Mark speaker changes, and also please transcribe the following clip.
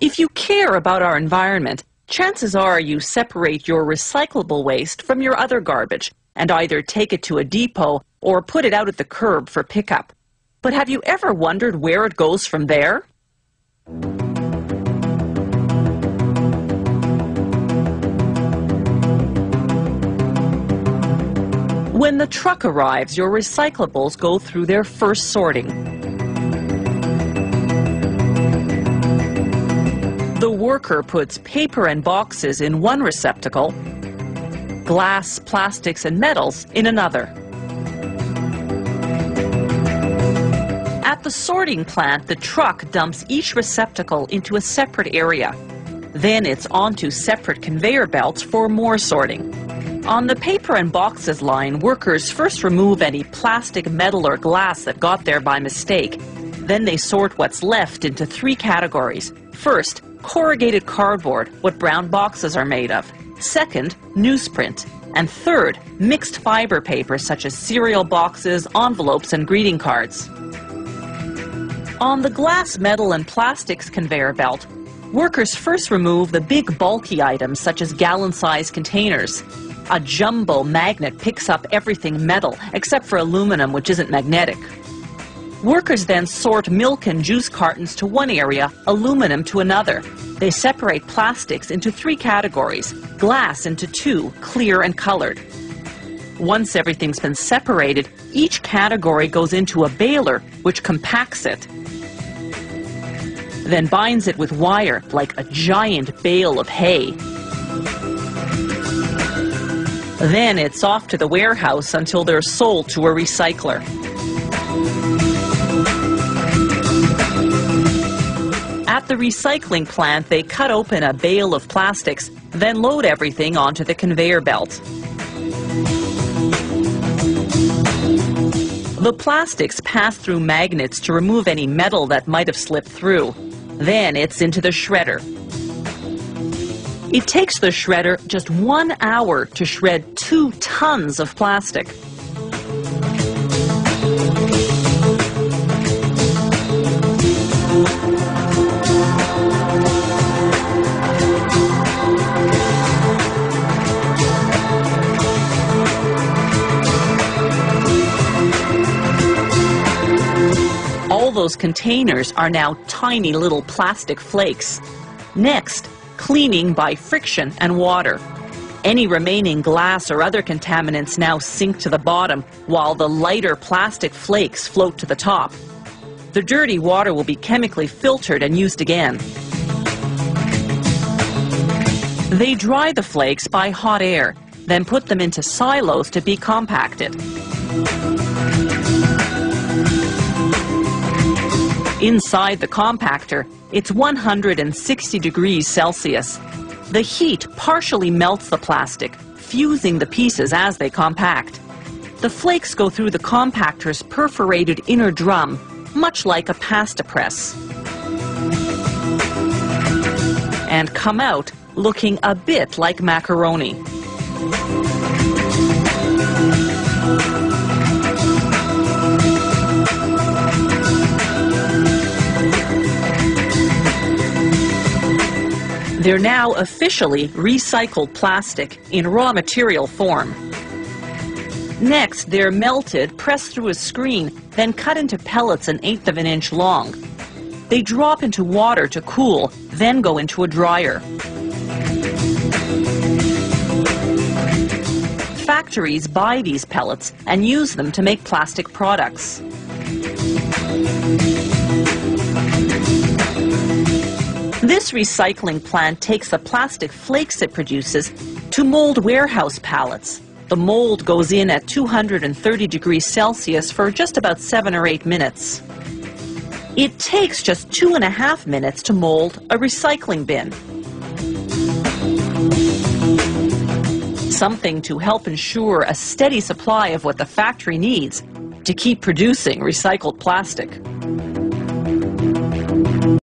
Speaker 1: If you care about our environment, chances are you separate your recyclable waste from your other garbage and either take it to a depot or put it out at the curb for pickup. But have you ever wondered where it goes from there? When the truck arrives, your recyclables go through their first sorting. The worker puts paper and boxes in one receptacle, glass, plastics, and metals in another. At the sorting plant, the truck dumps each receptacle into a separate area. Then it's onto separate conveyor belts for more sorting. On the paper and boxes line, workers first remove any plastic, metal, or glass that got there by mistake. Then they sort what's left into 3 categories. First, corrugated cardboard, what brown boxes are made of. Second, newsprint. And third, mixed fiber paper such as cereal boxes, envelopes, and greeting cards. On the glass, metal, and plastics conveyor belt, workers first remove the big bulky items such as gallon-sized containers. A jumbo magnet picks up everything metal except for aluminum, which isn't magnetic. Workers then sort milk and juice cartons to one area, aluminum to another. They separate plastics into 3 categories, glass into 2, clear and colored. Once everything's been separated, each category goes into a baler, which compacts it. Then binds it with wire like a giant bale of hay. Then it's off to the warehouse until they're sold to a recycler. At the recycling plant, they cut open a bale of plastics, then load everything onto the conveyor belt. The plastics pass through magnets to remove any metal that might have slipped through. Then it's into the shredder. It takes the shredder just 1 hour to shred 2 tons of plastic. All those containers are now tiny little plastic flakes. Next, cleaning by friction and water. Any remaining glass or other contaminants now sink to the bottom, while the lighter plastic flakes float to the top. The dirty water will be chemically filtered and used again. They dry the flakes by hot air, then put them into silos to be compacted. Inside the compactor, it's 160 degrees Celsius. The heat partially melts the plastic, fusing the pieces as they compact. The flakes go through the compactor's perforated inner drum, much like a pasta press, and come out looking a bit like macaroni. They're now officially recycled plastic in raw material form. Next, they're melted, pressed through a screen, then cut into pellets 1/8 of an inch long. They drop into water to cool, then go into a dryer. Factories buy these pellets and use them to make plastic products. This recycling plant takes the plastic flakes it produces to mold warehouse pallets. The mold goes in at 230 degrees Celsius for just about 7 or 8 minutes. It takes just 2.5 minutes to mold a recycling bin. Something to help ensure a steady supply of what the factory needs to keep producing recycled plastic.